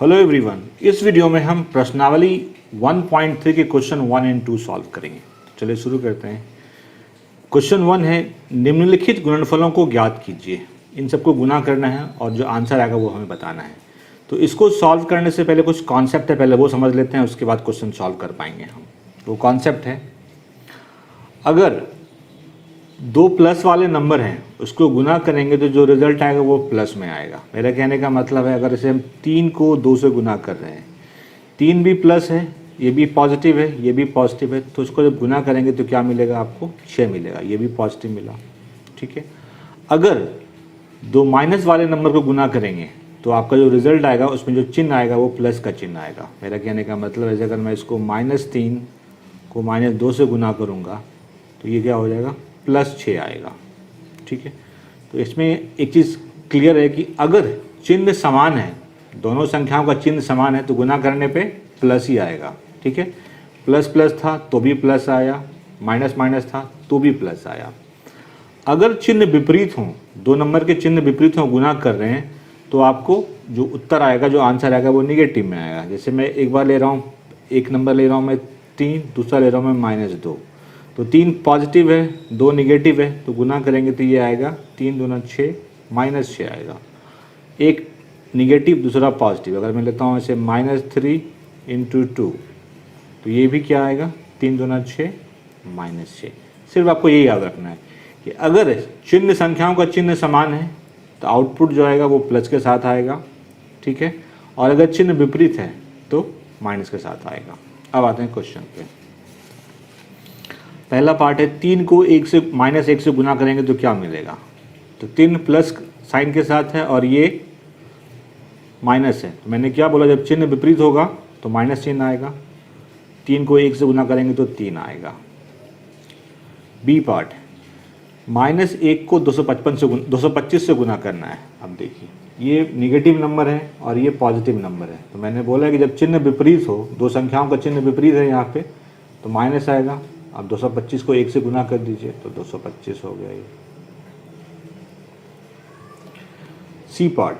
Hello everyone, इस video में हम प्रश्नावली 1.3 के क्वेश्चन 1 एंड 2 सॉल्व करेंगे। चलिए शुरू करते हैं। क्वेश्चन 1 है, निम्नलिखित गुणनफलों को ज्ञात कीजिए। इन सबको गुना करना है और जो आंसर आएगा वो हमें बताना है। तो इसको सॉल्व करने से पहले कुछ कॉन्सेप्ट है, पहले वो समझ लेते हैं, उसके बाद क्वेश्चन सॉल्व कर पाएंगे हम। वो कॉन्सेप्ट है, अगर दो प्लस वाले नंबर हैं उसको गुना करेंगे तो जो रिजल्ट आएगा वो प्लस में आएगा। मेरा कहने का मतलब है, अगर इसे हम 3 को 2 से गुना कर रहे हैं, 3 भी प्लस है, ये भी पॉजिटिव है, ये भी पॉजिटिव है, तो उसको जब गुना करेंगे तो क्या मिलेगा आपको? 6 मिलेगा। ये भी पॉजिटिव मिला, ठीक है। अगर दो माइनस वाले नंबर को गुना करेंगे तो आपका जो रिजल्ट आएगा उसमें जो चिन्ह आएगा वो प्लस का चिन्ह आएगा। मेरा कहने का मतलब है, अगर मैं इसको -3 को -2 से गुना करूँगा तो ये क्या हो जाएगा? +6 आएगा, ठीक है। तो इसमें एक चीज़ क्लियर है कि अगर चिन्ह समान है, दोनों संख्याओं का चिन्ह समान है, तो गुना करने पे प्लस ही आएगा, ठीक है। प्लस प्लस था तो भी प्लस आया, माइनस माइनस था तो भी प्लस आया। अगर चिन्ह विपरीत हों, दो नंबर के चिन्ह विपरीत हों, गुना कर रहे हैं, तो आपको जो उत्तर आएगा, जो आंसर आएगा वो निगेटिव में आएगा। जैसे मैं एक बार ले रहा हूँ, एक नंबर ले रहा हूँ मैं 3, दूसरा ले रहा हूँ मैं -2, तो 3 पॉजिटिव है, 2 निगेटिव है, तो गुना करेंगे तो ये आएगा 3 दूना 6, -6 आएगा। एक निगेटिव दूसरा पॉजिटिव, अगर मैं लेता हूँ इसे -3 × 2, तो ये भी क्या आएगा? 3 दूना 6, -6। सिर्फ आपको ये याद रखना है कि अगर चिन्ह संख्याओं का चिन्ह समान है तो आउटपुट जो आएगा वो प्लस के साथ आएगा, ठीक है। और अगर चिन्ह विपरीत है तो माइनस के साथ आएगा। अब आते हैं क्वेश्चन पे। पहला पार्ट है, 3 को -1 से गुना करेंगे तो क्या मिलेगा? तो 3 प्लस साइन के साथ है और ये माइनस है, तो मैंने क्या बोला, जब चिन्ह विपरीत होगा तो माइनस चिन्ह आएगा। 3 को 1 से गुना करेंगे तो 3 आएगा। बी पार्ट, -1 को 225 से गुना करना है। अब देखिए, ये निगेटिव नंबर है और ये पॉजिटिव नंबर है, तो मैंने बोला कि जब चिन्ह विपरीत हो, दो संख्याओं का चिन्ह विपरीत है यहाँ पे, तो माइनस आएगा। अब 225 को 1 से गुना कर दीजिए तो 225 हो गया ये। सी पार्ट,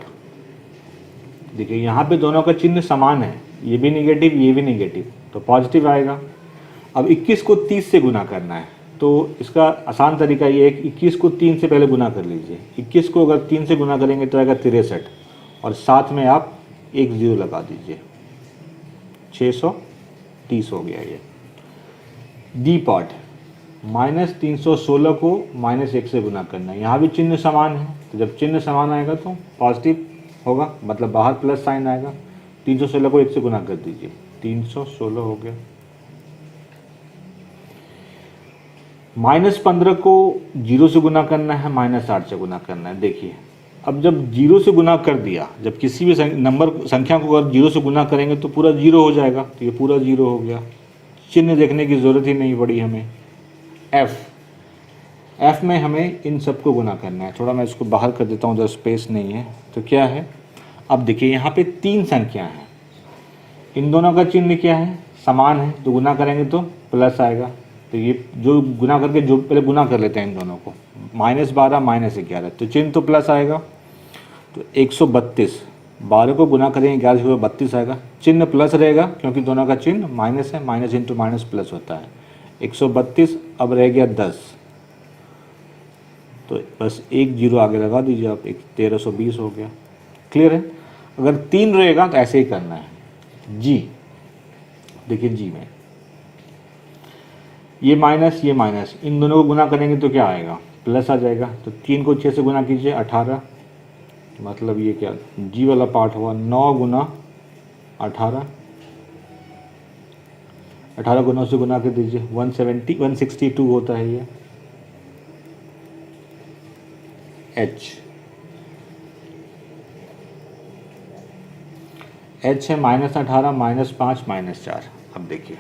देखिए यहाँ पे दोनों का चिन्ह समान है, ये भी निगेटिव ये भी निगेटिव, तो पॉजिटिव आएगा। अब 21 को 30 से गुना करना है, तो इसका आसान तरीका ये है कि 21 को 3 से पहले गुना कर लीजिए। 21 को अगर 3 से गुना करेंगे तो आएगा 63, और साथ में आप एक 0 लगा दीजिए, 630 हो गया ये। डी पार्ट, -316 को -1 से गुना करना है। यहाँ भी चिन्ह समान है, तो जब चिन्ह समान आएगा तो पॉजिटिव होगा, मतलब बाहर प्लस साइन आएगा। 316 को 1 से गुना कर दीजिए, 316 हो गया। -15 को 0 से गुना करना है, -8 से गुना करना है। देखिए, अब जब 0 से गुना कर दिया, जब किसी भी नंबर संख्या को अगर 0 से गुना करेंगे तो पूरा 0 हो जाएगा, तो ये पूरा 0 हो गया, चिन्ह देखने की ज़रूरत ही नहीं पड़ी हमें। एफ में हमें इन सबको गुना करना है। थोड़ा मैं इसको बाहर कर देता हूँ, उधर स्पेस नहीं है, तो क्या है, अब देखिए यहाँ पे 3 संख्या हैं, इन दोनों का चिन्ह क्या है? समान है, तो गुना करेंगे तो प्लस आएगा। तो ये जो गुना करके, जो पहले गुना कर लेते हैं इन दोनों को, -12 -11, तो चिन्ह तो प्लस आएगा, तो 132, 12 को गुना करेंगे 11 से, 32 आएगा, चिन्ह प्लस रहेगा क्योंकि दोनों का चिन्ह माइनस है, माइनस इंटू माइनस प्लस होता है। 132, अब रह गया 10, तो बस एक 0 आगे लगा दीजिए आप, 1320 हो गया। क्लियर है? अगर 3 रहेगा तो ऐसे ही करना है। जी, देखिए जी में ये माइनस ये माइनस, इन दोनों को गुना करेंगे तो क्या आएगा? प्लस आ जाएगा। तो 3 को 6 से गुना कीजिए, 18, मतलब ये क्या जी वाला पार्ट हुआ, 9 गुना 18, 18 को 9 से गुना कर दीजिए, 162 होता है ये। एच है -18 -5 -4। अब देखिए,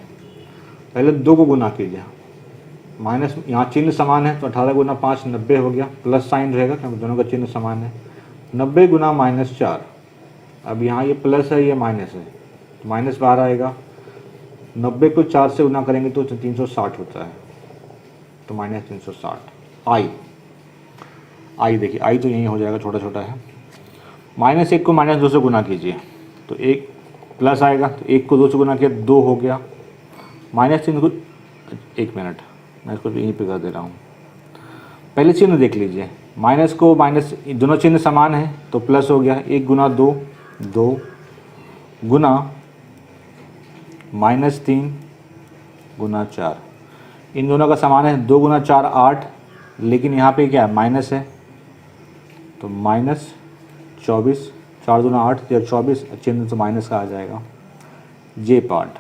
पहले 2 को गुना कीजिए, माइनस यहाँ चिन्ह समान है, तो 18 गुना 5 90 हो गया, प्लस साइन रहेगा क्योंकि दोनों का चिन्ह समान है। 90 गुना -4, अब यहाँ ये प्लस है ये माइनस है, तो -12 आएगा। 90 को 4 से गुना करेंगे तो 360 होता है, तो -360। आई देखिए, आई तो यही हो जाएगा, छोटा छोटा है। -1 को -2 से गुना कीजिए, तो 1 प्लस आएगा, तो 1 को 2 से गुना किया 2 हो गया। -3 को, 1 मिनट मैं इसको यहीं पे कर दे रहा हूँ। पहले चिन्ह देख लीजिए, माइनस को माइनस, दोनों चिन्ह समान है तो प्लस हो गया। 1 गुना 2 2 गुना -3 गुना 4, इन दोनों का समान है। 2 गुना 4 8, लेकिन यहाँ पे क्या है, माइनस है, तो -24, 4 दूना 8 या 24, चिन्ह तो माइनस का आ जाएगा। जे पार्ट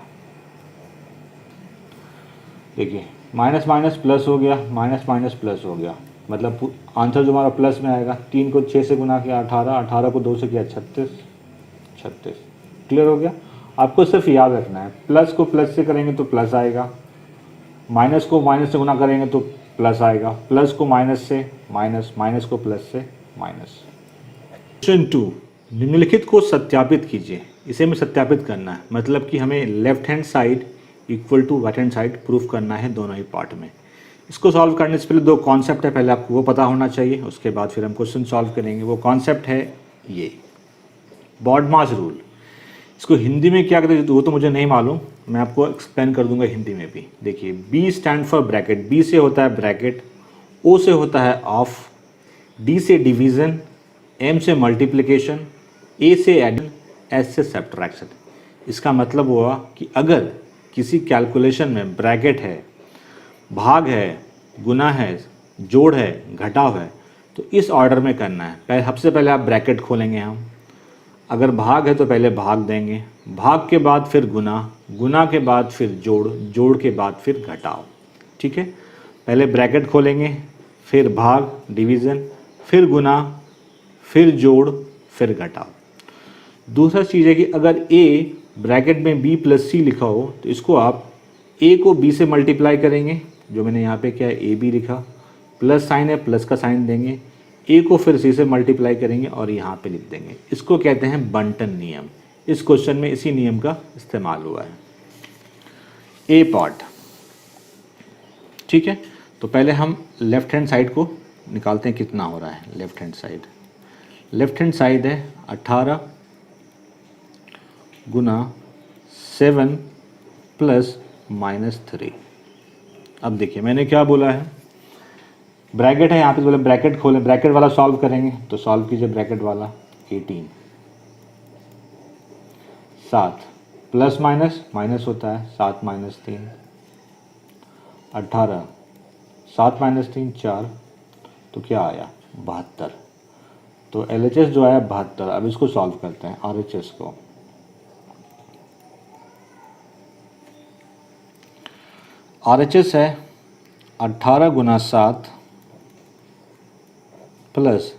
देखिए, माइनस माइनस प्लस हो गया, माइनस माइनस प्लस हो गया, मतलब आंसर जो हमारा प्लस में आएगा। 3 को 6 से गुना किया 18, 18 को 2 से किया 36, 36। क्लियर हो गया। आपको सिर्फ याद रखना है, प्लस को प्लस से करेंगे तो प्लस आएगा, माइनस को माइनस से गुना करेंगे तो प्लस आएगा, प्लस को माइनस से माइनस, माइनस को प्लस से माइनस। क्वेश्चन 2, निम्नलिखित को सत्यापित कीजिए। इसे हमें सत्यापित करना है, मतलब कि हमें left hand side equal to right hand side proof करना है दोनों ही पार्ट में। इसको सॉल्व करने से पहले 2 कॉन्सेप्ट है, पहले आपको वो पता होना चाहिए, उसके बाद फिर हम क्वेश्चन सॉल्व करेंगे। वो कॉन्सेप्ट है ये बॉडमास रूल। इसको हिंदी में क्या कहते हैं वो तो मुझे नहीं मालूम, मैं आपको एक्सप्लेन कर दूंगा हिंदी में भी। देखिए, B stand for bracket, B से होता है ब्रैकेट, ओ से होता है ऑफ, डी से डिवीज़न, एम से मल्टीप्लिकेशन, ए से एडिशन, एस से सब्ट्रैक्शन। इसका मतलब हुआ कि अगर किसी कैलकुलेशन में ब्रैकेट है, भाग है, गुना है, जोड़ है, घटाव है, तो इस ऑर्डर में करना है। पहले सबसे पहले आप ब्रैकेट खोलेंगे हम, अगर भाग है तो पहले भाग देंगे, भाग के बाद फिर गुना, गुना के बाद फिर जोड़, जोड़ के बाद फिर घटाव। ठीक है, पहले ब्रैकेट खोलेंगे, फिर भाग डिवीज़न, फिर गुना, फिर जोड़, फिर घटाव। दूसरा चीज़ है कि अगर ए ब्रैकेट में बी प्लस सी लिखा हो तो इसको आप ए को बी से मल्टीप्लाई करेंगे, जो मैंने यहाँ पे क्या है ए बी लिखा, प्लस साइन है प्लस का साइन देंगे, ए को फिर सी से मल्टीप्लाई करेंगे और यहाँ पे लिख देंगे। इसको कहते हैं बंटन नियम। इस क्वेश्चन में इसी नियम का इस्तेमाल हुआ है। ए पार्ट, ठीक है, तो पहले हम लेफ्ट हैंड साइड को निकालते हैं कितना हो रहा है। Left hand side, left hand side है 18 गुना 7 प्लस -3। अब देखिए मैंने क्या बोला है, ब्रैकेट है यहाँ पे, बोले ब्रैकेट खोलें, ब्रैकेट वाला सॉल्व करेंगे तो सॉल्व कीजिए ब्रैकेट वाला। 18 7 प्लस माइनस माइनस होता है, 7 माइनस 3 18, 7 माइनस 3 4, तो क्या आया 72। तो LHS जो आया 72। अब इसको सॉल्व करते हैं RHS को। RHS है 18 गुना 7 प्लस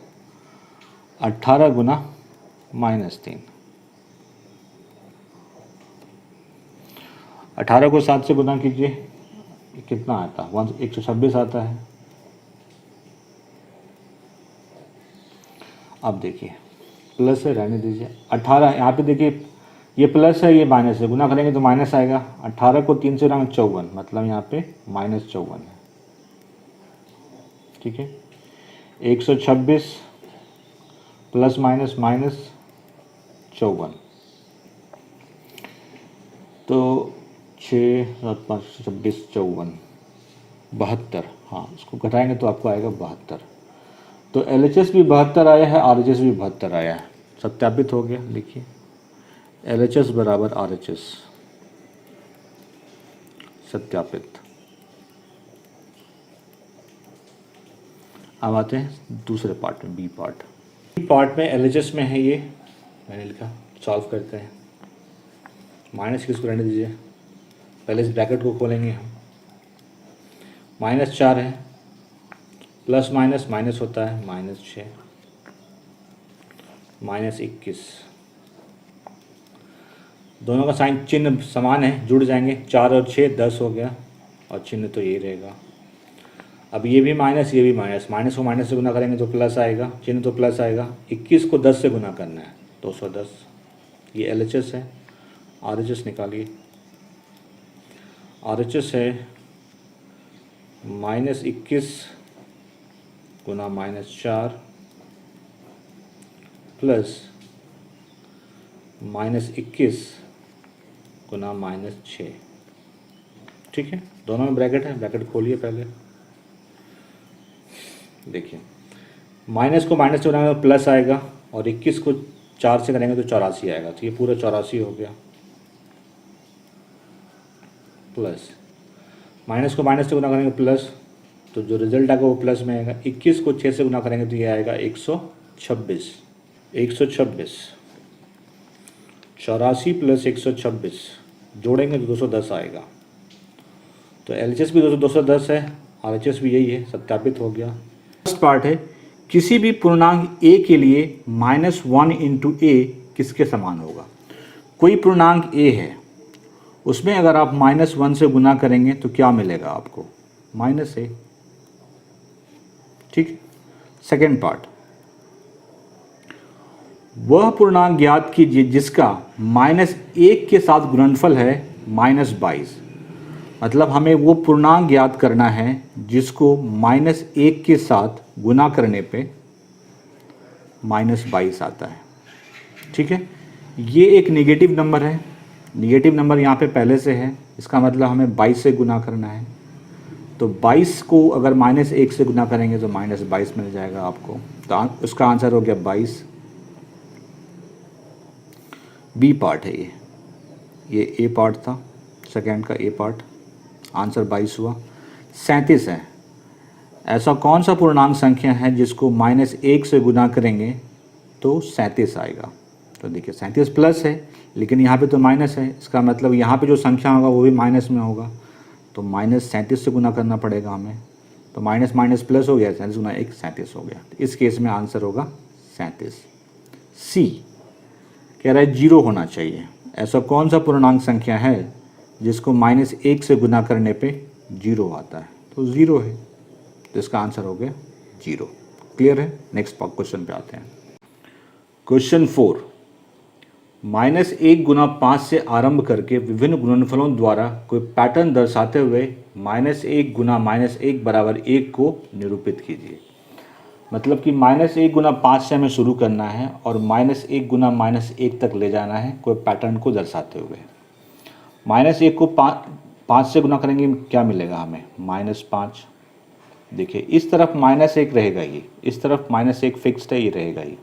18 गुना -3। 18 को 7 से गुना कीजिए, कितना आता है 126 आता है। अब देखिए प्लस है, रहने दीजिए। 18 यहाँ पे देखिए, ये प्लस है ये माइनस है, गुना करेंगे तो माइनस आएगा। 18 को 3 से गुना 54, मतलब यहाँ पे -54 है। ठीक है, 126 प्लस माइनस -54, तो 6 7 5 26 54 72। हाँ, इसको घटाएंगे तो आपको आएगा 72। तो LHS भी 72 आया है, RHS भी 72 आया है। सत्यापित हो गया। देखिए LHS बराबर RHS, सत्यापित। अब आते हैं दूसरे पार्ट में, बी पार्ट। बी पार्ट में LHS में है, ये मैंने लिखा, सॉल्व करते हैं। माइनस किसको रहने दीजिए, पहले इस ब्रैकेट को खोलेंगे हम। -4 है, प्लस माइनस माइनस होता है, -6 -21, दोनों का साइन चिन्ह समान है, जुड़ जाएंगे। 4 और 6 10 हो गया, और चिन्ह तो ये रहेगा। अब ये भी माइनस, ये भी माइनस, माइनस को माइनस से गुना करेंगे तो प्लस आएगा, चिन्ह तो प्लस आएगा। 21 को 10 से गुना करना है, 210। ये LHS है। RHS निकालिए। RHS है -21 गुना -4 प्लस -21 गुना -6। ठीक है, दोनों में ब्रैकेट है, ब्रैकेट खोलिए पहले। देखिए माइनस को माइनस से बनाएंगे तो प्लस आएगा, और 21 को 4 से करेंगे तो 84 आएगा। तो ये पूरा 84 हो गया, प्लस माइनस को माइनस से गुना करेंगे प्लस, तो जो रिजल्ट आएगा वो प्लस में आएगा। 21 को 6 से गुना करेंगे तो ये आएगा 126। 126 84 प्लस 126 जोड़ेंगे तो 210 आएगा। तो LHS भी 210 है, RHS भी यही है, सत्यापित हो गया। फर्स्ट पार्ट है, किसी भी पूर्णांक a के लिए -1 इंटू a किसके समान होगा। कोई पूर्णांक a है, उसमें अगर आप -1 से गुना करेंगे तो क्या मिलेगा आपको, -a। ठीक। सेकेंड पार्ट, वह पूर्णांक ज्ञात कीजिए जिसका -1 के साथ गुणनफल है -22। मतलब हमें वो पूर्णांक ज्ञात करना है जिसको -1 के साथ गुना करने पे -22 आता है। ठीक है, ये एक नेगेटिव नंबर है, नेगेटिव नंबर यहाँ पे पहले से है, इसका मतलब हमें 22 से गुना करना है। तो 22 को अगर -1 से गुना करेंगे तो -22 मिल जाएगा आपको। तो उसका आंसर हो गया 22। बी पार्ट है ये ए पार्ट था, सेकेंड का ए पार्ट, आंसर 22 हुआ। 37 है, ऐसा कौन सा पूर्णांक संख्या है जिसको -1 से गुना करेंगे तो 37 आएगा। तो देखिए 37 प्लस है, लेकिन यहाँ पे तो माइनस है, इसका मतलब यहाँ पे जो संख्या होगा वो भी माइनस में होगा। तो -37 से गुना करना पड़ेगा हमें। तो माइनस माइनस प्लस हो गया, 37 गुना 1 37 हो गया। तो इस केस में आंसर होगा 37। सी कह रहा है 0 होना चाहिए। ऐसा कौन सा पूर्णांक संख्या है जिसको -1 से गुना करने पे 0 आता है। तो 0 है, तो इसका आंसर हो गया 0। क्लियर है। नेक्स्ट क्वेश्चन पे आते हैं। क्वेश्चन 4, -1 गुना 5 से आरंभ करके विभिन्न गुणनफलों द्वारा कोई पैटर्न दर्शाते हुए -1 गुना -1 बराबर 1 को निरूपित कीजिए। मतलब कि -1 गुना 5 से हमें शुरू करना है और -1 गुना -1 तक ले जाना है कोई पैटर्न को दर्शाते हुए। -1 को 5 से गुना करेंगे क्या मिलेगा हमें, -5। देखिए इस तरफ -1 रहेगा, ये इस तरफ -1 फिक्स्ड है, ये रहेगा ही।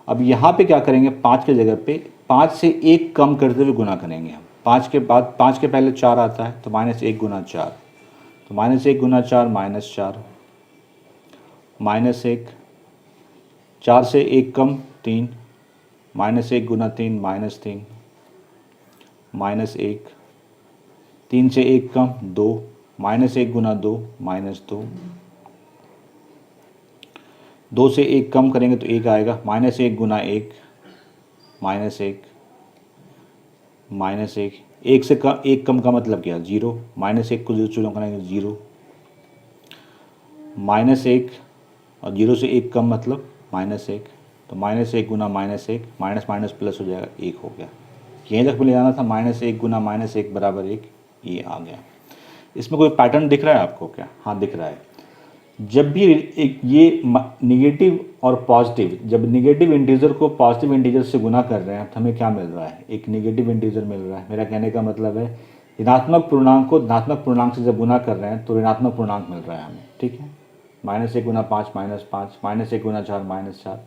अब यहाँ पे क्या करेंगे, 5 के जगह पे 5 से 1 कम करते हुए गुना करेंगे हम। 5 के बाद 5 के पहले 4 आता है, तो -1 गुना 4, तो -1 गुना 4 -4, -1, 4 से 1 कम 3, -1 गुना 3 -3, -1, 3 से 1 कम 2, -1 गुना 2 -2, 2 से 1 कम करेंगे तो 1 आएगा, -1 गुना 1 -1, -1, 1 से कम 1 कम का मतलब क्या, 0, -1 को 0 चुना करेंगे 0, -1 और 0 से 1 कम मतलब -1, तो -1 गुना -1, माइनस माइनस प्लस हो जाएगा, 1 हो गया। यहीं तक ले जाना था, -1 गुना -1 बराबर 1, ये आ गया। इसमें कोई पैटर्न दिख रहा है आपको क्या, हाँ दिख रहा है। जब भी एक ये निगेटिव और पॉजिटिव, जब निगेटिव इंटीजर को पॉजिटिव इंटीजर से गुना कर रहे हैं तो हमें क्या मिल रहा है, एक निगेटिव इंटीजर मिल रहा है। मेरा कहने का मतलब है ऋणात्मक पूर्णांक को धनात्मक पूर्णांक से जब गुना कर रहे हैं तो ऋणात्मक पूर्णांक मिल रहा है हमें। ठीक है, -1 गुना 5 -5, -1 गुना 4 -4।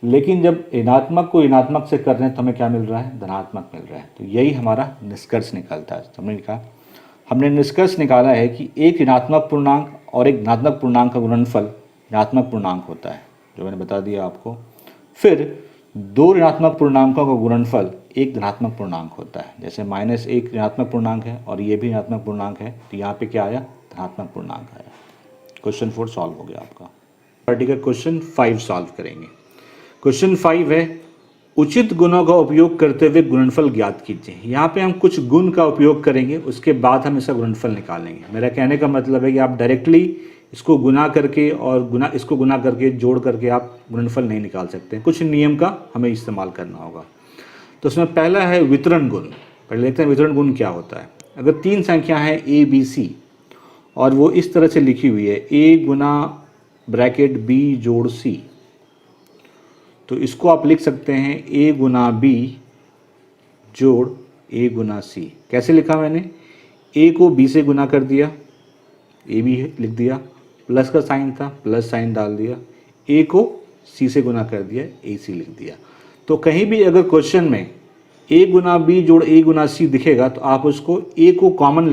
लेकिन जब ऋणात्मक को ऋणात्मक से कर रहे हैं तो हमें क्या मिल रहा है, धनात्मक मिल रहा है। तो यही हमारा निष्कर्ष निकलता है। समझ कहा, हमने निष्कर्ष निकाला है कि एक ऋणात्मक पूर्णांक और एक धनात्मक पूर्णांक का गुणनफल ऋणात्मक पूर्णांक होता है, जो मैंने बता दिया आपको। फिर 2 ऋणात्मक पूर्णांकों का गुणनफल एक धनात्मक पूर्णांक होता है। जैसे -1 ऋणात्मक पूर्णांक है और ये भी ऋणात्मक पूर्णांक है, तो यहाँ पे क्या आया, धनात्मक पूर्णांक आया। क्वेश्चन 4 सॉल्व हो गया आपका। पर्टिकुलर क्वेश्चन 5 सॉल्व करेंगे। क्वेश्चन 5 है, उचित गुणों का उपयोग करते हुए गुणनफल ज्ञात कीजिए। यहाँ पे हम कुछ गुण का उपयोग करेंगे, उसके बाद हम इसका गुणनफल निकालेंगे। मेरा कहने का मतलब है कि आप डायरेक्टली इसको गुना करके और इसको गुना करके जोड़ करके आप गुणनफल नहीं निकाल सकते, कुछ नियम का हमें इस्तेमाल करना होगा। तो उसमें पहला है वितरण गुण। पहले देखते हैं वितरण गुण क्या होता है। अगर 3 संख्या है A B C और वो इस तरह से लिखी हुई है, A गुना ब्रैकेट B जोड़ C, तो इसको आप लिख सकते हैं A गुना B जोड़ ए गुना सी। कैसे लिखा मैंने, ए को बी से गुना कर दिया, ए बी लिख दिया, प्लस का साइन था प्लस साइन डाल दिया, ए को सी से गुना कर दिया, ए सी लिख दिया। तो कहीं भी अगर क्वेश्चन में ए गुना बी जोड़ ए गुना सी दिखेगा तो आप उसको ए को कॉमन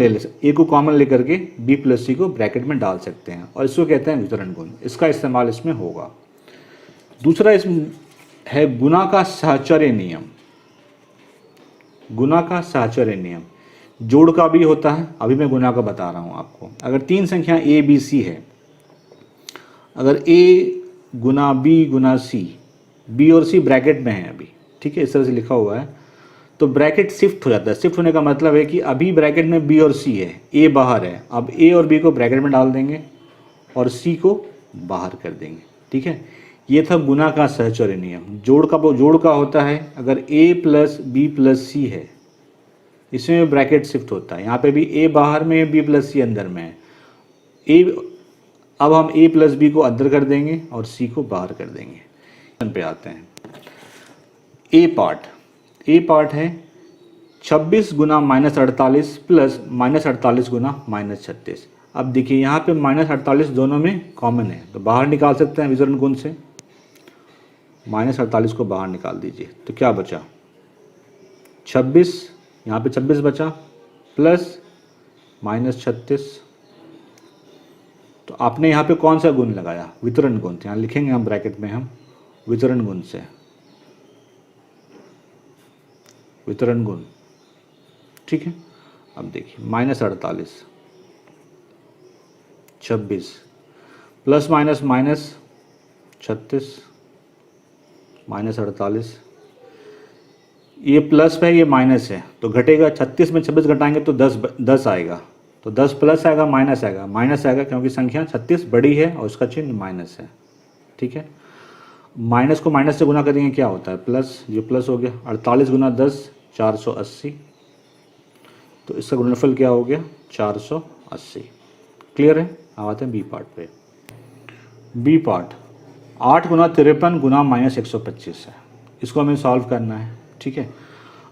लेकर के बी प्लस सी को ब्रैकेट में डाल सकते हैं और इसको कहते हैं वितरण गुण। इसका इस्तेमाल इसमें होगा। दूसरा इसमें है गुना का साहचर्य नियम। गुना का साहचर्य नियम जोड़ का भी होता है, अभी मैं गुना का बता रहा हूँ आपको। अगर तीन संख्या ए बी सी है, अगर ए गुना बी गुना सी, बी और सी ब्रैकेट में है अभी, ठीक है, इस तरह से लिखा हुआ है, तो ब्रैकेट शिफ्ट हो जाता है। शिफ्ट होने का मतलब है कि अभी ब्रैकेट में बी और सी है, ए बाहर है, अब ए और बी को ब्रैकेट में डाल देंगे और सी को बाहर कर देंगे, ठीक है। ये था गुना का सहचर्य नियम। जोड़ का होता है, अगर ए प्लस बी प्लस सी है, इसमें ब्रैकेट शिफ्ट होता है। यहाँ पे भी ए बाहर में है, बी प्लस सी अंदर में है। अब हम ए प्लस बी को अंदर कर देंगे और सी को बाहर कर देंगे। पे आते हैं। ए पार्ट है 26 गुना -48 प्लस -48 गुना -36। अब देखिए यहाँ पे -48 दोनों में कॉमन है, तो बाहर निकाल सकते हैं वितरण गुण से। -48 को बाहर निकाल दीजिए तो क्या बचा, 26, यहाँ पे 26 बचा प्लस -36। तो आपने यहाँ पे कौन सा गुण लगाया, वितरण गुण। यहाँ लिखेंगे हम ब्रैकेट में, हम वितरण गुण से, वितरण गुण, ठीक है। अब देखिए -48 26 प्लस माइनस -36 -48, ये प्लस है ये माइनस है तो घटेगा। 36 में 26 घटाएंगे तो 10 आएगा, तो 10 प्लस आएगा माइनस आएगा क्योंकि संख्या 36 बड़ी है और उसका चिन्ह माइनस है, ठीक है। माइनस को माइनस से गुना करेंगे क्या होता है, प्लस, ये प्लस हो गया। 48 गुना 10 480, तो इसका गुणनफल क्या हो गया 480। क्लियर है। अब आते हैं बी पार्ट पे। बी पार्ट 8 गुना 53 गुना -125 है, इसको हमें सॉल्व करना है, ठीक है।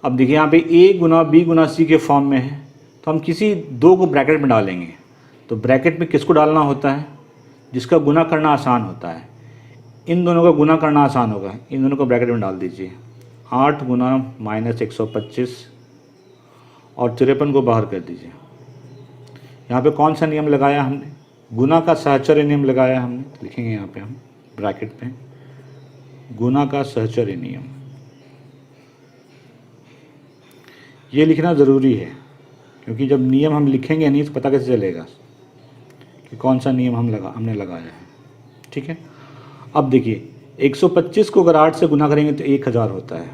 अब देखिए यहाँ पे ए गुना बी गुना सी के फॉर्म में है, तो हम किसी दो को ब्रैकेट में डालेंगे। तो ब्रैकेट में किसको डालना होता है, जिसका गुना करना आसान होता है। इन दोनों का गुना करना आसान होगा, इन दोनों को ब्रैकेट में डाल दीजिए। 8 गुना -125 और 53 को बाहर कर दीजिए। यहाँ पे कौन सा नियम लगाया हमने, गुना का सहचर्य नियम लगाया हमने। लिखेंगे यहाँ पे हम ब्रैकेट पे गुना का सहचर्य नियम। ये लिखना ज़रूरी है क्योंकि जब नियम हम लिखेंगे नहीं तो पता कैसे चलेगा कि कौन सा नियम हमने लगाया है, ठीक है। अब देखिए 125 को अगर 8 से गुना करेंगे तो 1000 होता है।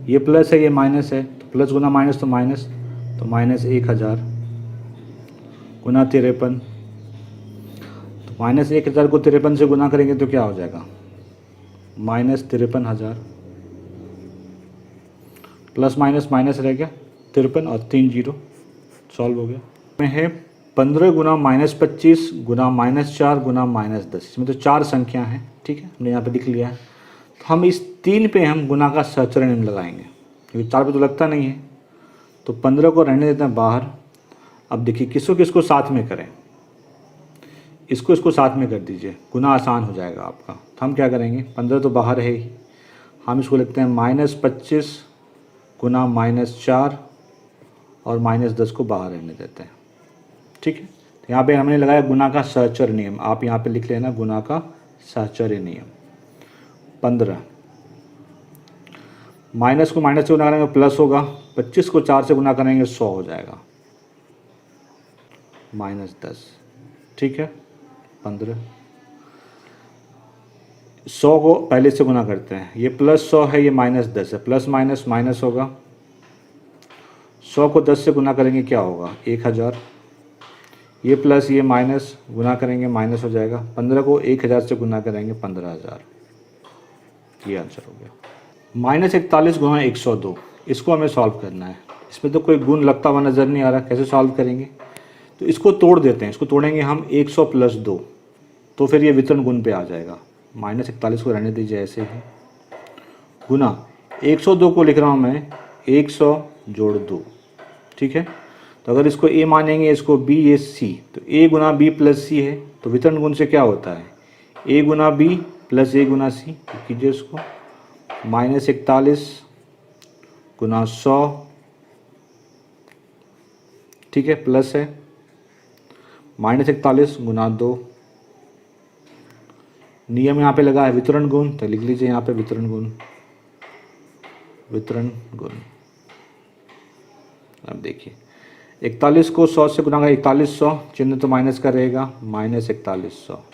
ये प्लस है ये माइनस है, तो प्लस गुना माइनस तो माइनस, तो -1000 गुना 53, तो -1000 को 53 से गुना करेंगे तो क्या हो जाएगा -53000, प्लस माइनस माइनस रह गया 53 और 3 0, सॉल्व हो गया। में है 15 गुना -25 गुना -4 गुना -10, इसमें तो 4 संख्या हैं, ठीक है, हमने यहाँ पे लिख लिया है। तो हम इस 3 पे हम गुना का सहचर्य नियम लगाएंगे क्योंकि 4 पे तो लगता नहीं है, तो 15 को रहने देते हैं बाहर। अब देखिए किसको साथ में करें, इसको साथ में कर दीजिए, गुना आसान हो जाएगा आपका। तो हम क्या करेंगे, 15 तो बाहर है ही, हम इसको लिखते हैं -25 गुना -4 और -10 को बाहर रहने देते हैं, ठीक है। तो यहाँ पे हमने लगाया गुना का सहचर्य नियम, आप यहाँ पे लिख लेना गुना का सहचर्य नियम। 15 माइनस को माइनस से गुना करेंगे प्लस होगा, 25 को 4 से गुना करेंगे 100 हो जाएगा, -10, ठीक है। 15 100 को पहले से गुना करते हैं, ये +100 है ये -10 है, प्लस माइनस माइनस होगा। 100 को 10 से गुना करेंगे क्या होगा 1000, ये प्लस ये माइनस गुना करेंगे माइनस हो जाएगा। 15 को 1000 से गुना करेंगे 15000, ये आंसर हो गया। -41 गुना 102, इसको हमें सॉल्व करना है। इसमें तो कोई गुण लगता हुआ नज़र नहीं आ रहा, कैसे सॉल्व करेंगे, तो इसको तोड़ देते हैं। इसको तोड़ेंगे हम 100 + 2, तो फिर ये वितरण गुण पे आ जाएगा। -41 को रहने दीजिए ऐसे ही, गुना 102 को लिख रहा हूँ मैं 100 जोड़ 2, ठीक है। तो अगर इसको a मानेंगे, इसको b, ये c, तो a Guna b plus c है, तो वितरण गुण से क्या होता है, a Guna b plus a Guna c। तो कीजिए इसको, -41 गुना 100, ठीक है, प्लस है -41 गुना 2। नियम यहाँ पे लगा है वितरण गुण, तो लिख लीजिए यहाँ पे वितरण गुण, वितरण गुण। अब देखिए 41 को 100 से गुना करें, 4100, चिन्ह तो माइनस का रहेगा, -4100,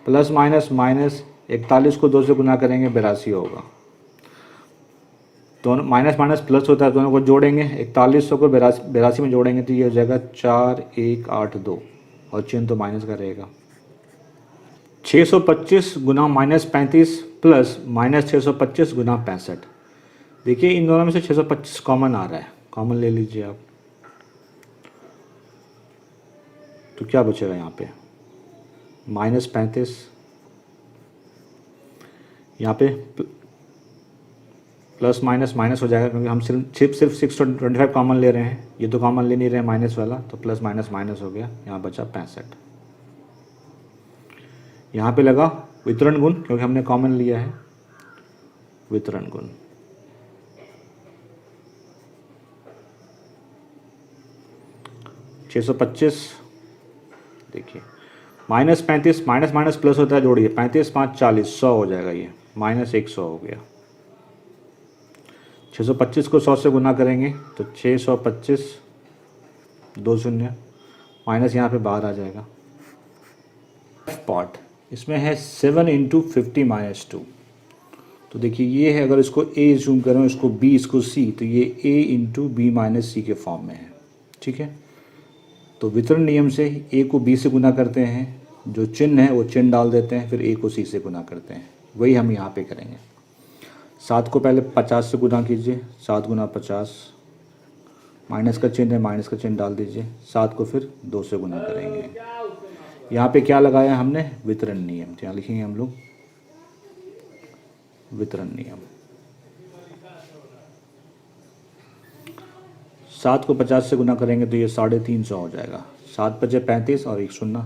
प्लस माइनस माइनस, 41 को 2 से गुना करेंगे 82 होगा। दोनों माइनस माइनस प्लस होता है, दोनों को जोड़ेंगे, 4100 को 82 में जोड़ेंगे तो ये हो जाएगा 4182, और चिन्ह तो माइनस का रहेगा। 625 गुना -35 प्लस -625 गुना 65। देखिए इन दोनों में से 625 कॉमन आ रहा है, कॉमन ले लीजिए आप, तो क्या बचेगा यहाँ पे, -35, यहाँ पे प्लस माइनस माइनस हो जाएगा, क्योंकि हम सिर्फ 625 कॉमन ले रहे हैं, ये तो कॉमन ले नहीं रहे हैं माइनस वाला, तो प्लस माइनस माइनस हो गया, यहाँ बचा 65। यहाँ पे लगा वितरण गुण, क्योंकि हमने कॉमन लिया है, वितरण गुण। -625, देखिए -35, माइनस माइनस प्लस होता है, जोड़िए, 35 5 40, 100 हो जाएगा, ये -100 हो गया। 625 को 100 से गुना करेंगे तो 625, 2 शून्य, माइनस यहाँ पे बाहर आ जाएगा। पार्ट इसमें है 7 × 50 - 2, तो देखिए ये है, अगर इसको a जूम करें, इसको b, इसको c, तो ये a × b - c के फॉर्म में है, ठीक है। तो वितरण नियम से a को b से गुना करते हैं, जो चिन्ह है वो चिन्ह डाल देते हैं, फिर a को c से गुना करते हैं, वही हम यहाँ पे करेंगे। 7 को पहले 50 से गुना कीजिए, 7 गुना 50, माइनस का चिन्ह है, माइनस का चिन्ह डाल दीजिए, 7 को फिर 2 से गुना करेंगे। यहाँ पे क्या लगाया हमने, वितरण नियम, तो यहाँ लिखेंगे हम लोग वितरण नियम। 7 को 50 से गुना करेंगे तो ये 350 हो जाएगा, 7 × 5 = 35 और 1 शून्य,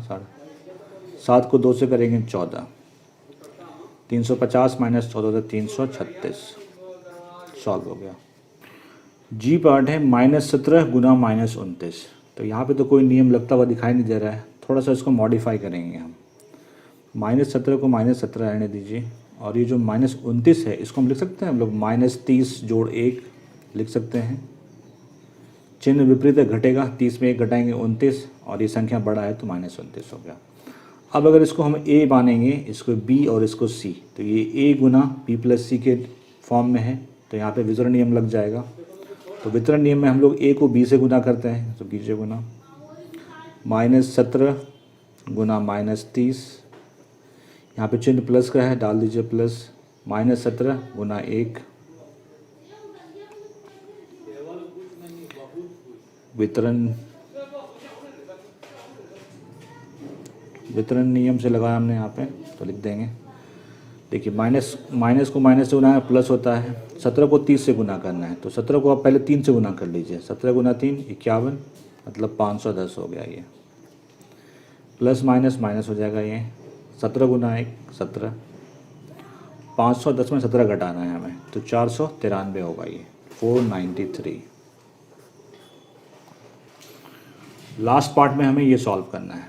7 को 2 से करेंगे 14, 350 - 14 = 336, सॉल्व हो गया। जी पार्ट है -17 गुना -29, तो यहाँ पे तो कोई नियम लगता हुआ दिखाई नहीं दे रहा है, थोड़ा सा इसको मॉडिफाई करेंगे हम। -17 को -17 रहने दीजिए, और ये जो -29 है इसको हम लिख सकते हैं, हम लोग -30 + 1 लिख सकते हैं। चिन्ह विपरीत है, घटेगा, 30 में 1 घटाएंगे 29, और ये संख्या बड़ा है तो -29 हो गया। अब अगर इसको हम a मानेंगे, इसको b और इसको c, तो ये a गुना b + c के फॉर्म में है, तो यहाँ पे वितरण नियम लग जाएगा। तो वितरण नियम में हम लोग a को b से गुना करते हैं, तो कीजिए गुना, -17 गुना -30, यहाँ पे चिन्ह प्लस का है, डाल दीजिए प्लस, -17 गुना 1, वितरण नियम से लगाया हमने यहाँ पे, तो लिख देंगे। देखिए माइनस को माइनस से गुना है, प्लस होता है, 17 को 30 से गुना करना है, तो 17 को आप पहले 3 से गुना कर लीजिए, 17 गुना 3 51, मतलब 510 हो गया ये, प्लस माइनस माइनस हो जाएगा, ये 17 गुना 1 17, 510 में 17 घटाना है हमें, तो 493 होगा ये, 493। लास्ट पार्ट में हमें ये सॉल्व करना है,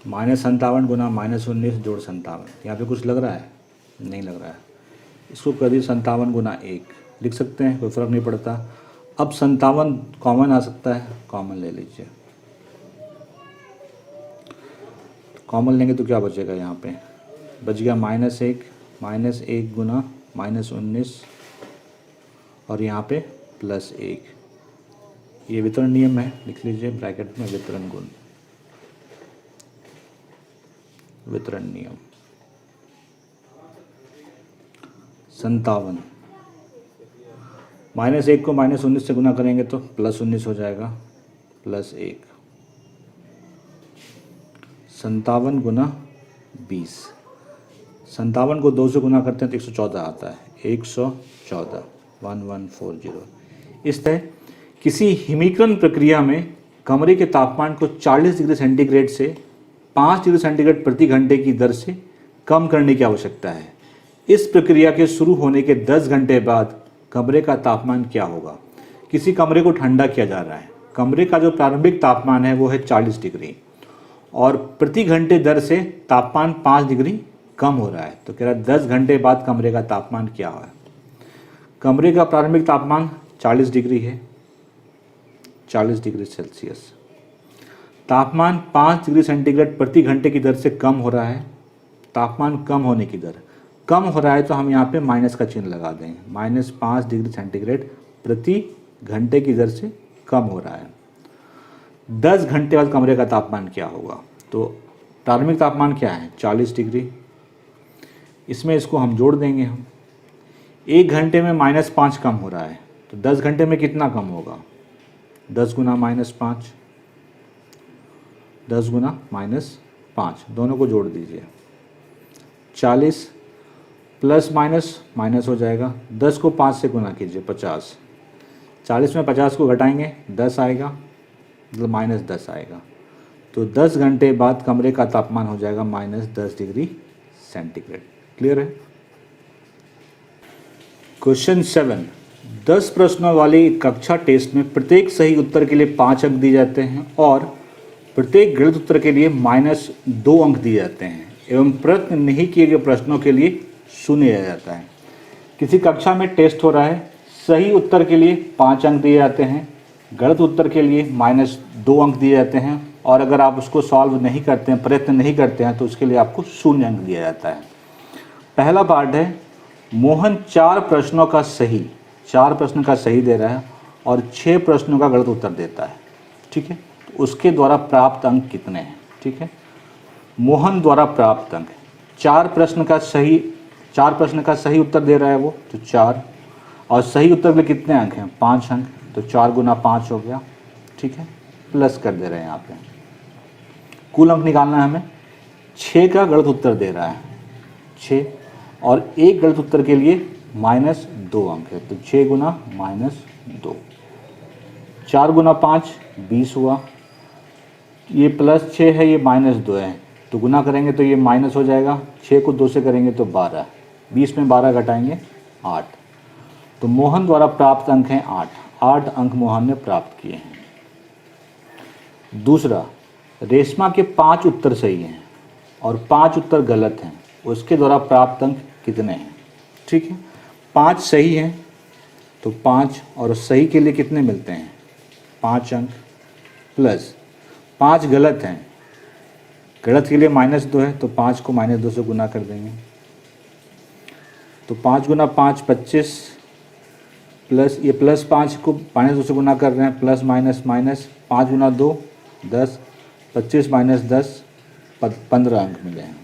-57 गुना -19 जोड़ 57। यहाँ पे कुछ लग रहा है, नहीं लग रहा है, इसको कर दिए 57 गुना 1 लिख सकते हैं, कोई फ़र्क नहीं पड़ता। अब 57 कॉमन आ सकता है, कॉमन ले लीजिए, कॉमन लेंगे तो क्या बचेगा, यहाँ पे बच गया -1 गुना -19, और यहाँ पे +1, ये वितरण नियम है, लिख लीजिए ब्रैकेट में वितरण गुण, वितरण नियम। 57, -1 को -19 से गुना करेंगे तो +19 हो जाएगा, +1, 57 गुना 20, 57 को 2 से गुना करते हैं तो 114 आता है, 114 1140, इस तरह किसी हिमीकरण प्रक्रिया में कमरे के तापमान को 40 डिग्री सेंटीग्रेड से 5 डिग्री सेंटीग्रेड प्रति घंटे की दर से कम करने की आवश्यकता है। इस प्रक्रिया के शुरू होने के 10 घंटे बाद कमरे का तापमान क्या होगा। किसी कमरे को ठंडा किया जा रहा है, कमरे का जो प्रारंभिक तापमान है वो है 40 डिग्री और प्रति घंटे दर से तापमान 5 डिग्री कम हो रहा है। तो कह रहा है 10 घंटे बाद कमरे का तापमान क्या है। कमरे का प्रारंभिक तापमान 40 डिग्री है, 40 डिग्री सेल्सियस। तापमान 5 डिग्री सेंटीग्रेड प्रति घंटे की दर से कम हो रहा है। तापमान कम होने की दर कम हो रहा है तो हम यहाँ पे माइनस का चिन्ह लगा देंगे। -5 डिग्री सेंटीग्रेड प्रति घंटे की दर से कम हो रहा है। 10 घंटे बाद कमरे का तापमान क्या होगा। तो प्रारंभिक तापमान क्या है 40 डिग्री, इसमें इसको हम जोड़ देंगे। हम 1 घंटे में -5 कम हो रहा है तो 10 घंटे में कितना कम होगा। 10 गुना -5, 10 गुना -5, दोनों को जोड़ दीजिए। 40 प्लस माइनस हो जाएगा। 10 को 5 से गुना कीजिए 50। 40 में 50 को घटाएंगे 10 आएगा, मतलब -10 आएगा। तो 10 घंटे बाद कमरे का तापमान हो जाएगा -10 डिग्री सेंटीग्रेड। क्लियर है। क्वेश्चन 7, 10 प्रश्नों वाली कक्षा टेस्ट में प्रत्येक सही उत्तर के लिए 5 अंक दिए जाते हैं और प्रत्येक गलत उत्तर के लिए -2 अंक दिए जाते हैं एवं प्रश्न नहीं किए गए प्रश्नों के लिए 0 दिया जाता है। किसी कक्षा में टेस्ट हो रहा है, सही उत्तर के लिए 5 अंक दिए जाते हैं, गलत उत्तर के लिए -2 अंक दिए जाते हैं और अगर आप उसको सॉल्व नहीं करते हैं, प्रयत्न नहीं करते हैं तो उसके लिए आपको 0 अंक दिया जाता है। पहला पार्ट है, मोहन 4 प्रश्नों का सही दे रहा है और 6 प्रश्नों का गलत उत्तर देता है। ठीक है, तो उसके द्वारा प्राप्त अंक कितने हैं। ठीक है, मोहन द्वारा प्राप्त अंक 4 प्रश्न का सही उत्तर दे रहा है वो, तो 4, और सही उत्तर में कितने अंक हैं 5 अंक, तो 4 गुना 5 हो गया। ठीक है, प्लस कर दे रहे हैं यहाँ पे। कुल अंक निकालना है हमें। 6 का गलत उत्तर दे रहा है 6 और एक गलत उत्तर के लिए -2 अंक है, तो 6 गुना -2। 4 गुना 5 20 हुआ, ये +6 है, ये -2 है, तो गुना करेंगे तो ये माइनस हो जाएगा। 6 को 2 से करेंगे तो 12, 20 में 12 घटाएंगे 8। तो मोहन द्वारा प्राप्त अंक हैं 8 अंक मोहन ने प्राप्त किए हैं। दूसरा, रेशमा के 5 उत्तर सही हैं और 5 उत्तर गलत हैं, उसके द्वारा प्राप्त अंक कितने हैं। ठीक है, 5 सही हैं तो 5 और सही के लिए कितने मिलते हैं 5 अंक, प्लस 5 गलत हैं, गलत के लिए -2 है तो 5 को -2 से गुना कर देंगे। तो 5 गुना 5 25, प्लस ये +5 को -2 से गुना कर रहे हैं, प्लस माइनस 5 गुना 2 10, 25 -10 15 अंक मिले हैं।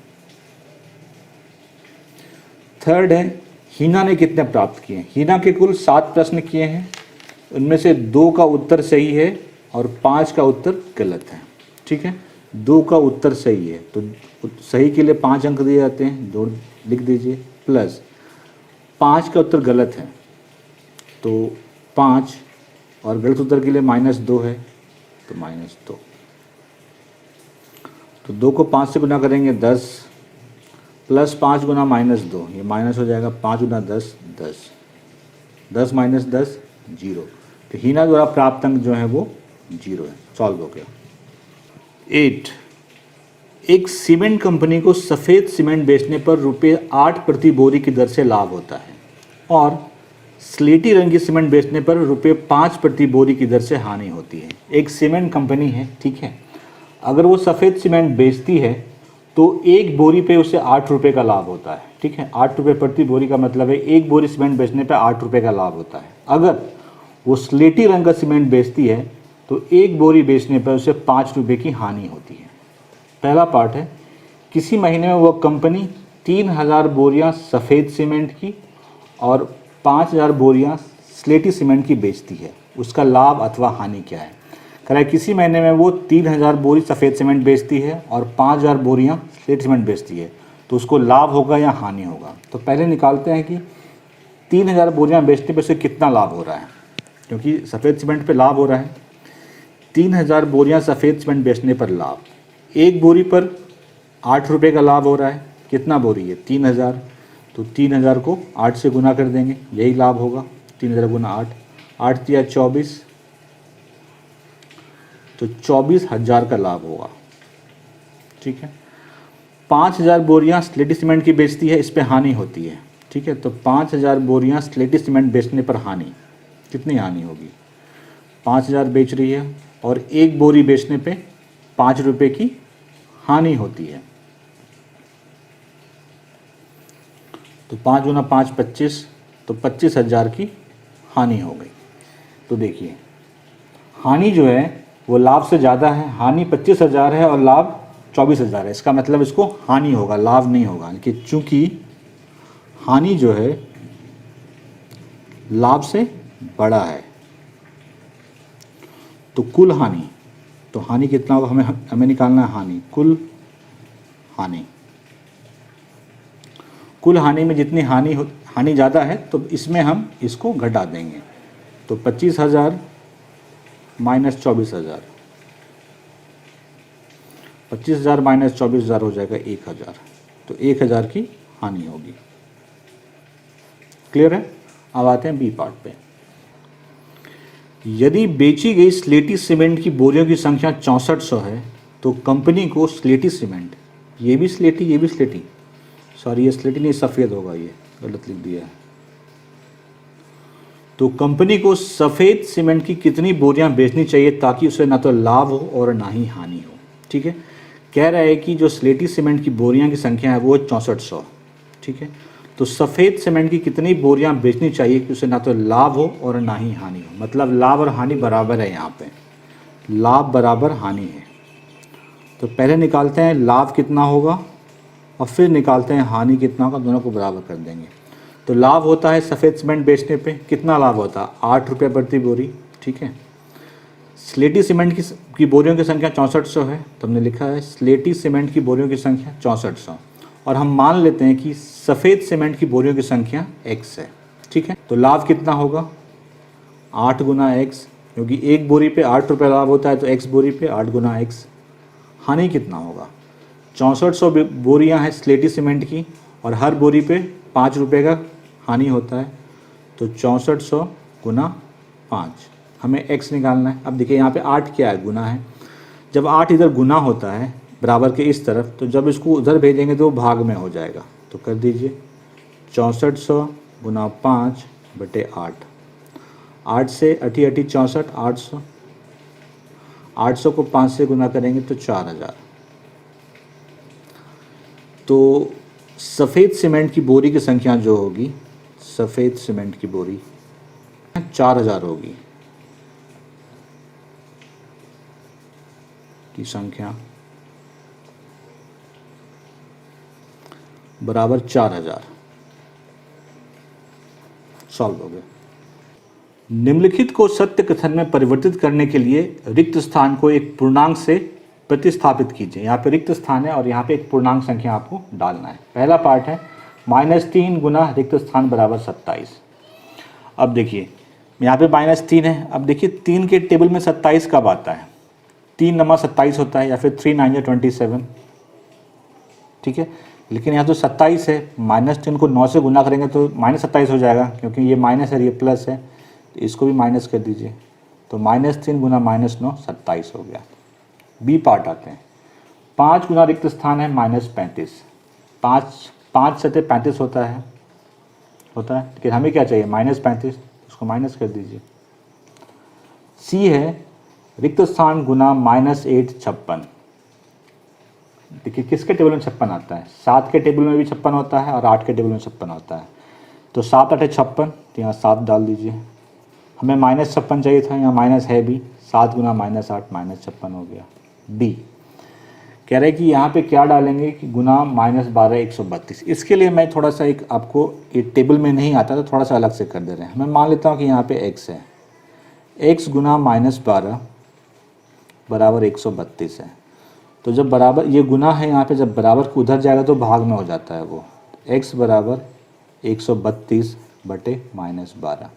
थर्ड है, हीना ने कितने प्राप्त किए। हीना के कुल 7 प्रश्न किए हैं, उनमें से 2 का उत्तर सही है और 5 का उत्तर गलत है। ठीक है, 2 का उत्तर सही है तो सही के लिए 5 अंक दिए जाते हैं, जोड़ लिख दीजिए, प्लस 5 का उत्तर गलत है तो 5 और गलत उत्तर के लिए -2 है तो -2। तो 2 को 5 से गुना करेंगे 10, प्लस 5 गुना -2, ये माइनस हो जाएगा। 5 गुना 10 10, 10 - 10 0। तो हीना द्वारा प्राप्त अंक जो है वो 0 है। सॉल्व हो गया। 8, एक सीमेंट कंपनी को सफ़ेद सीमेंट बेचने पर ₹8 प्रति बोरी की दर से लाभ होता है और स्लेटी रंग की सीमेंट बेचने पर ₹5 प्रति बोरी की दर से हानि होती है। एक सीमेंट कंपनी है, ठीक है, अगर वो सफ़ेद सीमेंट बेचती है तो एक बोरी पे उसे ₹8 का लाभ होता है। ठीक है, ₹8 प्रति बोरी का मतलब है एक बोरी सीमेंट बेचने पे ₹8 का लाभ होता है। अगर वो स्लेटी रंग का सीमेंट बेचती है तो एक बोरी बेचने पर उसे ₹5 की हानि होती है। पहला पार्ट है, किसी महीने में वह कंपनी 3000 बोरियां सफ़ेद सीमेंट की और 5000 बोरियां स्लेटी सीमेंट की बेचती है, उसका लाभ अथवा हानि क्या है। कह रहा है किसी महीने में वो 3000 बोरी सफ़ेद सीमेंट बेचती है और 5000 बोरियां स्लेटी सीमेंट बेचती है, तो उसको लाभ होगा या हानि होगा। तो पहले निकालते हैं कि 3000 बोरियां बेचने पर उसे कितना लाभ हो रहा है। क्योंकि सफ़ेद सीमेंट पे लाभ हो रहा है। 3000 बोरियां सफ़ेद सीमेंट बेचने पर लाभ, एक बोरी पर 8 रुपये का लाभ हो रहा है। कितना बोरी है? 3000, तो 3000 को 8 से गुना कर देंगे, यही लाभ होगा। 3000 गुना 8, 8 दिया 24, तो 24,000 का लाभ होगा। ठीक है। 5000 बोरियां स्लेटी सीमेंट की बेचती है, इस पे हानि होती है। ठीक है, तो 5000 बोरियां स्लेटी सीमेंट बेचने पर हानि, कितनी हानि होगी? 5000 बेच रही है और एक बोरी बेचने पे 5 रुपये की हानि होती है। तो 5 गुना 5 25, तो 25,000 की हानि हो गई। तो देखिए हानि जो है वो लाभ से ज़्यादा है। हानि 25,000 है और लाभ 24,000 है। इसका मतलब इसको हानि होगा, लाभ नहीं होगा। कि चूंकि हानि जो है लाभ से बड़ा है, तो कुल हानि, तो हानि कितना होगा? हमें निकालना है हानि, कुल हानि। कुल हानि में जितनी हानि ज़्यादा है तो इसमें हम इसको घटा देंगे। तो 25,000 माइनस 24,000, 25,000 माइनस 24,000 हो जाएगा 1,000। तो 1,000 की हानि होगी। क्लियर है? अब आते हैं बी पार्ट पे। यदि बेची गई स्लेटी सीमेंट की बोरियों की संख्या 6400 है तो कंपनी को स्लेटी सीमेंट, ये भी स्लेटी ये भी स्लेटी, सॉरी ये स्लेटी नहीं सफ़ेद होगा, ये गलत लिख दिया है। तो कंपनी को सफ़ेद सीमेंट की कितनी बोरियां बेचनी चाहिए ताकि उसे ना तो लाभ हो और ना ही हानि हो? ठीक है, कह रहा है कि जो स्लेटी सीमेंट की बोरियां की संख्या है वो है 6400। ठीक है, तो सफ़ेद सीमेंट की कितनी बोरियां बेचनी चाहिए कि उसे ना तो लाभ हो और ना ही हानि हो? मतलब लाभ और हानि बराबर है, यहाँ पे लाभ बराबर हानि है। तो पहले निकालते हैं लाभ कितना होगा और फिर निकालते हैं हानि कितना होगा, दोनों को बराबर कर देंगे। तो लाभ होता है सफ़ेद सीमेंट बेचने पे, कितना लाभ होता है? 8 रुपये प्रति बोरी। ठीक है, स्लेटी सीमेंट की बोरियों की संख्या 6400 है, तो हमने लिखा है स्लेटी सीमेंट की बोरियों की संख्या 6400, और हम मान लेते हैं कि सफ़ेद सीमेंट की बोरियों की संख्या x है। ठीक है, तो लाभ कितना होगा? 8 गुना x, क्योंकि एक बोरी पे 8 रुपये लाभ होता है तो x बोरी पे 8 गुना x। हानि कितना होगा? 6400 बोरियां हैं स्लेटी सीमेंट की और हर बोरी पे 5 रुपये का हानि होता है, तो 6400 गुना 5, हमें x निकालना है। अब देखिए यहाँ पे 8 क्या है? गुना है। जब 8 इधर गुना होता है बराबर के इस तरफ, तो जब इसको उधर भेजेंगे तो भाग में हो जाएगा। तो कर दीजिए 6400 गुना 5 बटे 8, 8 से 8 8 64, 800, 800 को 5 से गुना करेंगे तो 4000। तो सफ़ेद सीमेंट की बोरी की संख्या जो होगी, सफ़ेद सीमेंट की बोरी 4000 होगी की संख्या बराबर 4000। सॉल्व हो गया। निम्नलिखित को सत्य कथन में परिवर्तित करने के लिए रिक्त स्थान को एक पूर्णांक से प्रतिस्थापित कीजिए। यहाँ पे रिक्त स्थान है और यहाँ पे एक पूर्णांक संख्या आपको डालना है। पहला पार्ट है -3 गुना रिक्त स्थान बराबर 27। अब देखिए यहाँ पे -3 है। अब देखिए 3 के टेबल में 27 कब आता है? 3 नमा 27 होता है, या फिर 3 9 27। ठीक है, लेकिन यहाँ तो 27 है, -3 को 9 से गुना करेंगे तो -27 हो जाएगा, क्योंकि ये माइनस है ये प्लस है, तो इसको भी माइनस कर दीजिए। तो -3 गुना -9 27 हो गया। बी पार्ट आते हैं। 5 गुना रिक्त स्थान है -35, 5 सतह 35 होता है, लेकिन हमें क्या चाहिए? -35, उसको माइनस कर दीजिए। सी है रिक्त स्थान गुना -8 56। देखिए किसके टेबल में 56 आता है? 7 के टेबल में भी 56 होता है और 8 के टेबल में 56 होता है। तो 7 8 56, तो यहाँ 7 डाल दीजिए। हमें -56 चाहिए था, यहाँ माइनस है भी, 7 गुना -8 -56 हो गया। डी कह रहे हैं कि यहाँ पे क्या डालेंगे कि गुना -12 132। इसके लिए मैं थोड़ा सा एक आपको ये टेबल में नहीं आता तो थोड़ा सा अलग से कर दे रहे हैं। मैं मान लेता हूँ कि यहाँ पे x है, x गुना -12 बराबर 132 है। तो जब बराबर ये गुना है यहाँ पे, जब बराबर को उधर जाएगा तो भाग में हो जाता है वो। x बराबर 132 बटे -12।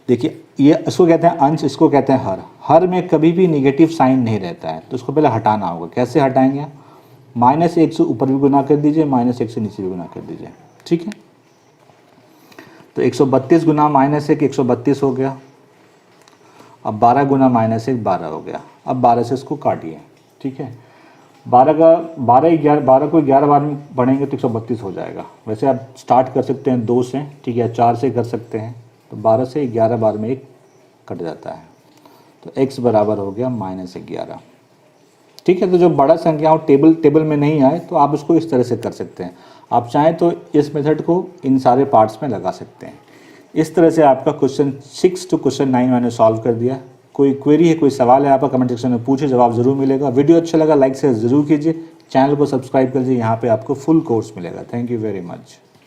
देखिए ये इसको कहते हैं अंश, इसको कहते हैं हर में कभी भी निगेटिव साइन नहीं रहता है, तो इसको पहले हटाना होगा। कैसे हटाएंगे? -1 से ऊपर भी गुना कर दीजिए, -1 से नीचे भी गुना कर दीजिए, ठीक है। तो 132 गुना -1 132 हो गया। अब 12 गुना -1 12 हो गया। अब 12 से इसको काटिए, ठीक है। 12 को 11 बार में पढ़ेंगे तो 132 हो जाएगा। वैसे आप स्टार्ट कर सकते हैं 2 से, ठीक है, 4 से कर सकते हैं। तो 12 से 11 बार में 1 कट जाता है, तो x बराबर हो गया -11, ठीक है। तो जो बड़ा संख्या हो टेबल में नहीं आए तो आप उसको इस तरह से कर सकते हैं। आप चाहें तो इस मेथड को इन सारे पार्ट्स में लगा सकते हैं। इस तरह से आपका क्वेश्चन 6 टू क्वेश्चन 9 मैंने सॉल्व कर दिया। कोई क्वेरी है, कोई सवाल है आपका, कमेंट सेक्शन में पूछे, जवाब ज़रूर मिलेगा। वीडियो अच्छा लगा लाइक शेयर ज़रूर कीजिए, चैनल को सब्सक्राइब कर लीजिए, यहाँ पे आपको फुल कोर्स मिलेगा। Thank you very much.